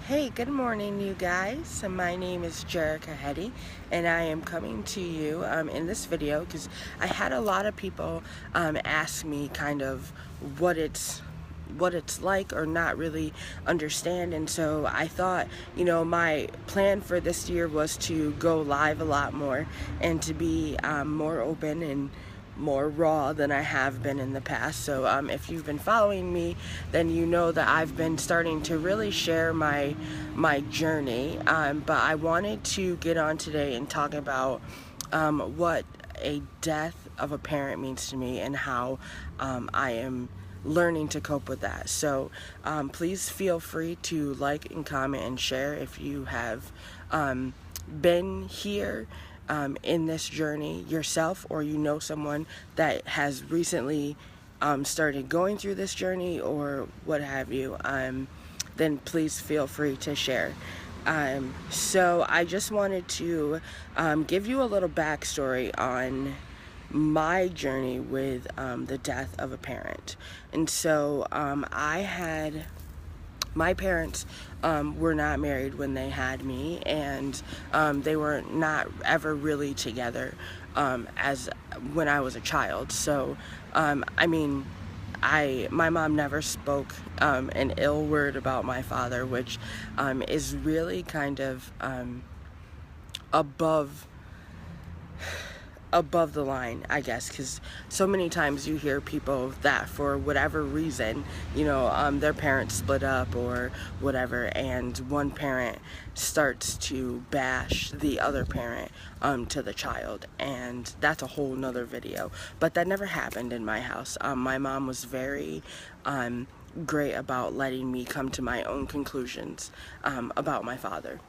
Hey, good morning, you guys. My name is Jerica Hetty, and I am coming to you in this video because I had a lot of people ask me kind of what it's like or not really understand. And so I thought, my plan for this year was to go live a lot more and to be more open and more raw than I have been in the past. So if you've been following me, then you know that I've been starting to really share my journey. But I wanted to get on today and talk about what a death of a parent means to me and how I am learning to cope with that. So please feel free to like and comment and share if you have been here in this journey yourself, or you know someone that has recently started going through this journey or what have you, then please feel free to share. So I just wanted to give you a little backstory on my journey with the death of a parent. And so my parents were not married when they had me, and they were not ever really together as when I was a child. So my mom never spoke an ill word about my father, which is really kind of above the line, I guess, because so many times you hear people that for whatever reason, their parents split up or whatever, and one parent starts to bash the other parent to the child, and that's a whole nother video. But that never happened in my house. My mom was very great about letting me come to my own conclusions about my father.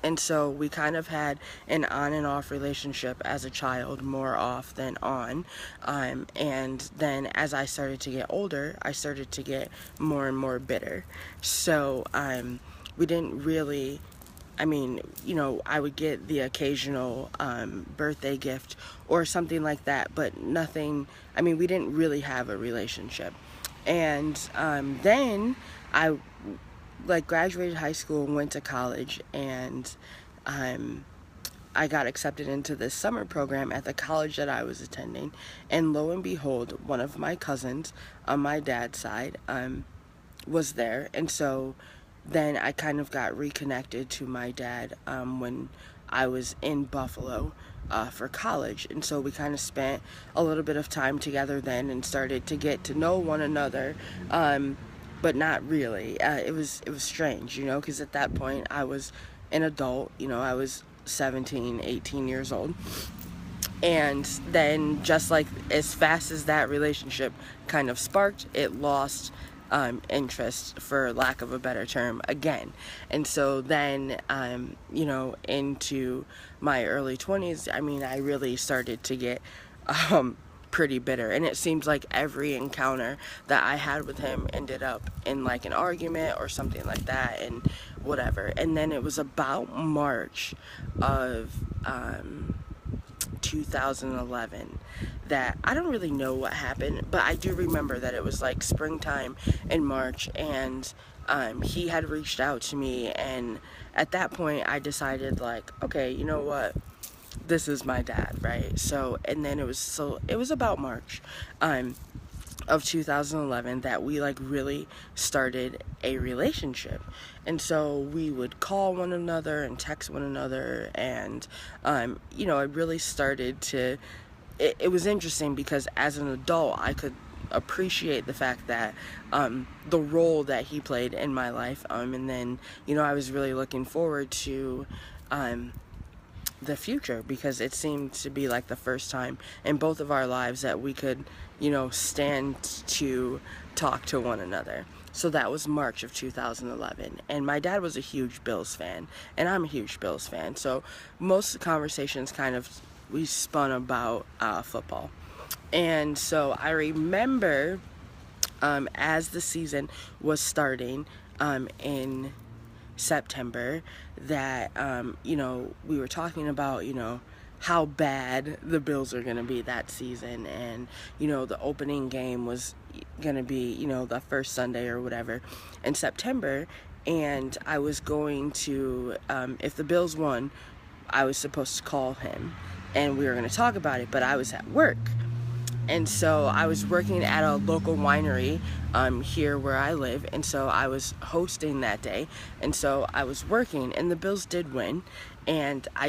And so we kind of had an on and off relationship as a child, more off than on. And then as I started to get older, I started to get more and more bitter. So we didn't really, I would get the occasional birthday gift or something like that, but nothing, we didn't really have a relationship. And then I graduated high school and went to college, and I got accepted into this summer program at the college that I was attending, and lo and behold, one of my cousins on my dad's side was there. And so then I kind of got reconnected to my dad when I was in Buffalo for college. And so we kind of spent a little bit of time together then and started to get to know one another, but not really. It was strange, because at that point I was an adult, I was 17, 18 years old. And then just like as fast as that relationship kind of sparked, it lost interest, for lack of a better term, again. And so then, into my early 20s, I really started to get pretty bitter, and it seems like every encounter that I had with him ended up in like an argument or something like that, and whatever. And then it was about March of 2011 that I don't really know what happened, but I do remember that it was like springtime in March, and he had reached out to me, and at that point I decided, like, okay, you know what, this is my dad, right? So, and then it was about March of 2011 that we really started a relationship. And so we would call one another and text one another, and it really started to, it was interesting because as an adult I could appreciate the fact that the role that he played in my life, and then I was really looking forward to the future, because it seemed to be like the first time in both of our lives that we could stand to talk to one another. So that was March of 2011, and my dad was a huge Bills fan, and I'm a huge Bills fan, so most of the conversations we spun about football. And so I remember as the season was starting in September that we were talking about how bad the Bills are going to be that season, and the opening game was going to be the first Sunday or whatever in September. and I was going to, if the Bills won, I was supposed to call him, and we were going to talk about it, but I was at work. And so I was working at a local winery here where I live, and so I was hosting that day, and so I was working, and the Bills did win, and I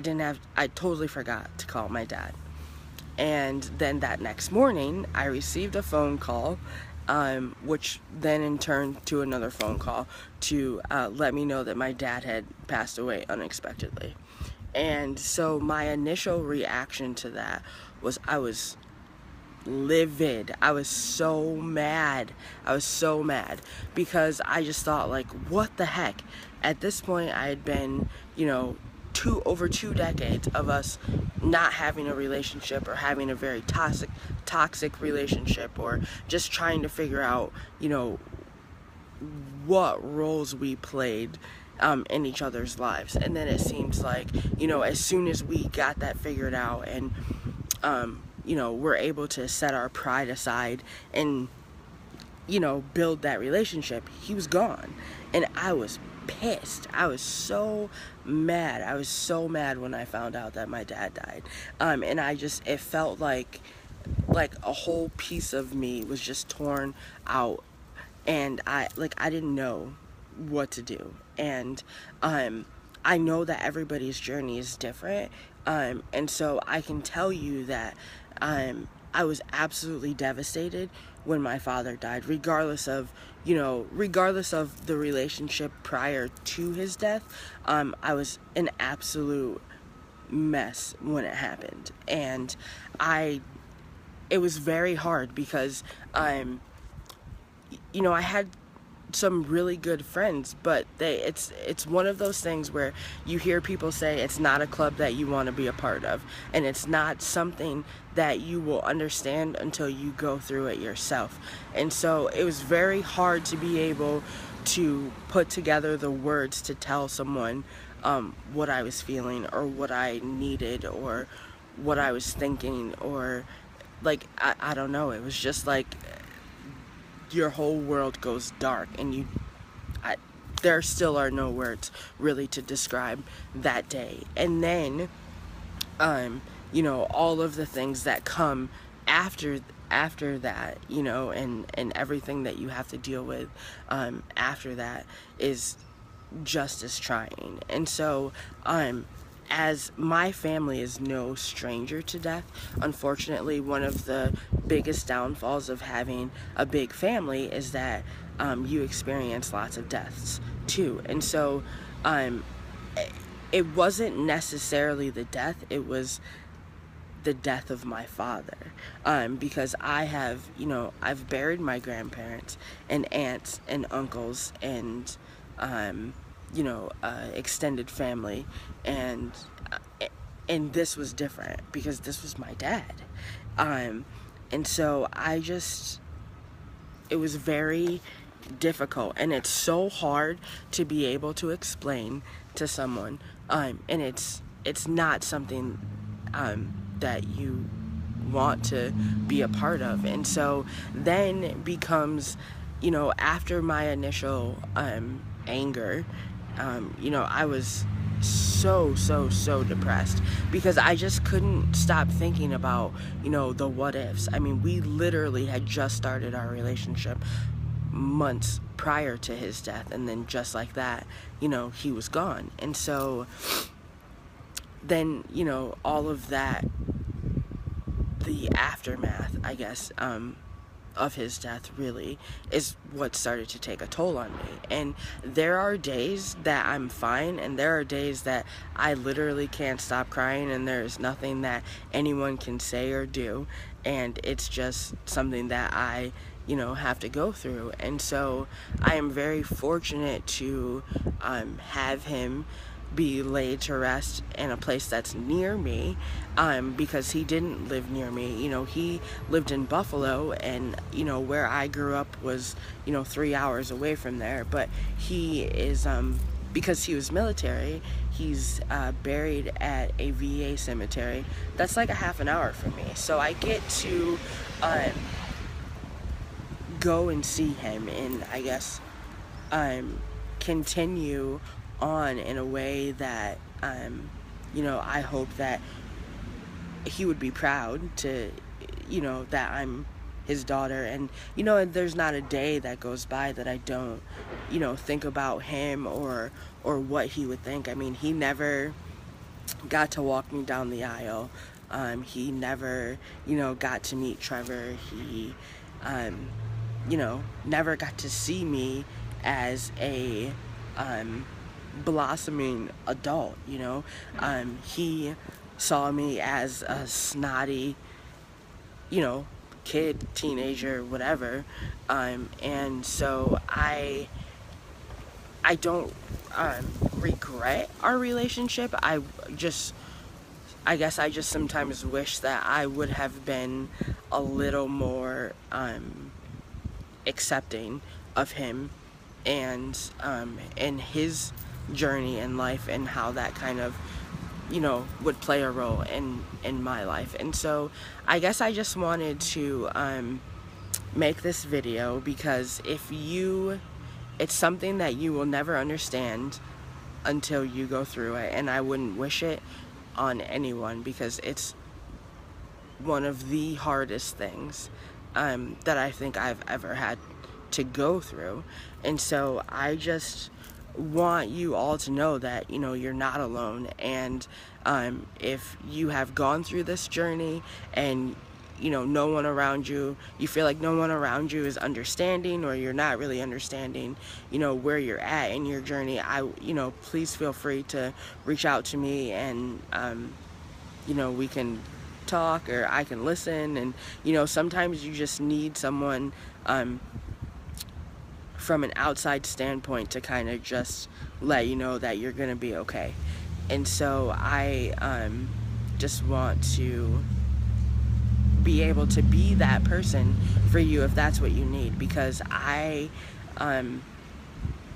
totally forgot to call my dad. And then that next morning, I received a phone call, which then in turn to another phone call to let me know that my dad had passed away unexpectedly. And so my initial reaction to that was I was livid. I was so mad. Because I just thought, like, what the heck? At this point, I had been, over 2 decades of us not having a relationship, or having a very toxic relationship, or just trying to figure out, what roles we played in each other's lives. And then it seems like, as soon as we got that figured out, and we're able to set our pride aside and, build that relationship, he was gone. And I was pissed. I was so mad. I was so mad when I found out that my dad died. And it felt like a whole piece of me was just torn out. And I didn't know what to do. And I know that everybody's journey is different. And so I can tell you that I was absolutely devastated when my father died, regardless of the relationship prior to his death. I was an absolute mess when it happened. And it was very hard because, I had some really good friends, but it's one of those things where you hear people say it's not a club that you want to be a part of, and it's not something that you will understand until you go through it yourself. And so it was very hard to be able to put together the words to tell someone what I was feeling, or what I needed, or what I was thinking, or I don't know. It was just like your whole world goes dark, and there still are no words really to describe that day. And then all of the things that come after that, and everything that you have to deal with after that is just as trying. And so as my family is no stranger to death, unfortunately, one of the biggest downfalls of having a big family is that you experience lots of deaths too. And so it wasn't necessarily the death, it was the death of my father, because I've buried my grandparents and aunts and uncles and extended family, and this was different because this was my dad. And so it was very difficult, and it's so hard to be able to explain to someone, and it's not something that you want to be a part of. And so then it becomes, after my initial anger, I was so depressed because I just couldn't stop thinking about, the what ifs. I mean, we literally had just started our relationship months prior to his death, and then just like that, he was gone. And so then, all of that, the aftermath, I guess, of his death really is what started to take a toll on me. And there are days that I'm fine, and there are days that I literally can't stop crying, and there's nothing that anyone can say or do, and it's just something that I have to go through. And so I am very fortunate to have him be laid to rest in a place that's near me, because he didn't live near me. He lived in Buffalo, and where I grew up was 3 hours away from there. But he is because he was military, he's buried at a VA cemetery that's like a half an hour from me, so I get to go and see him in, I guess, continue on in a way that, you know, I hope that he would be proud to, you know, that I'm his daughter. And, you know, there's not a day that goes by that I don't, you know, think about him or what he would think. I mean, he never got to walk me down the aisle. He never, you know, got to meet Trevor. He, you know, never got to see me as a blossoming adult, you know. He saw me as a snotty, you know, kid, teenager, whatever. And so I don't regret our relationship. I guess I just sometimes wish that I would have been a little more accepting of him and his journey in life and how that kind of, you know, would play a role in my life. And so I guess I just wanted to make this video because it's something that you will never understand until you go through it, and I wouldn't wish it on anyone because it's one of the hardest things that I think I've ever had to go through. And so I just want you all to know that, you know, you're not alone. And if you have gone through this journey and, you know, no one around you, you feel like no one around you is understanding, or you're not really understanding, you know, where you're at in your journey, you know, please feel free to reach out to me, and you know, we can talk, or I can listen. And, you know, sometimes you just need someone from an outside standpoint to kind of just let you know that you're gonna be okay. And so I just want to be able to be that person for you if that's what you need, because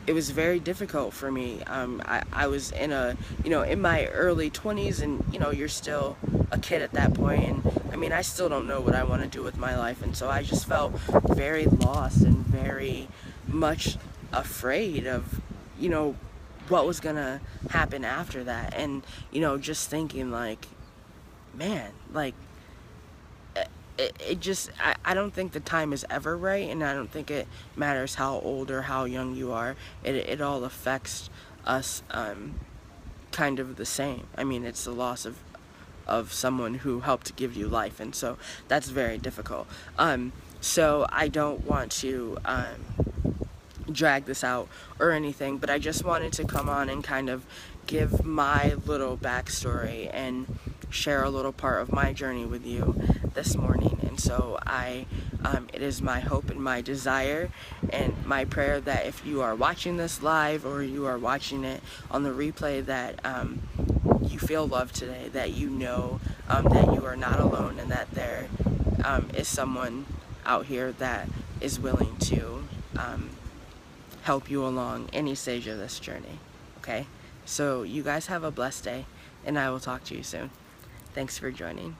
it was very difficult for me. I was in in my early 20s, and, you know, you're still a kid at that point, and I mean, I still don't know what I want to do with my life. And so I just felt very lost and very much afraid of, you know, what was gonna happen after that. And, you know, just thinking like, man, like, I don't think the time is ever right, and I don't think it matters how old or how young you are. It all affects us kind of the same. I mean, it's the loss of someone who helped give you life, and so that's very difficult. So I don't want to drag this out or anything, but I just wanted to come on and kind of give my little backstory and share a little part of my journey with you this morning. And so it is my hope and my desire and my prayer that if you are watching this live or you are watching it on the replay, that you feel loved today, that you know that you are not alone, and that there is someone out here that is willing to help you along any stage of this journey. Okay? So you guys have a blessed day, and I will talk to you soon. Thanks for joining.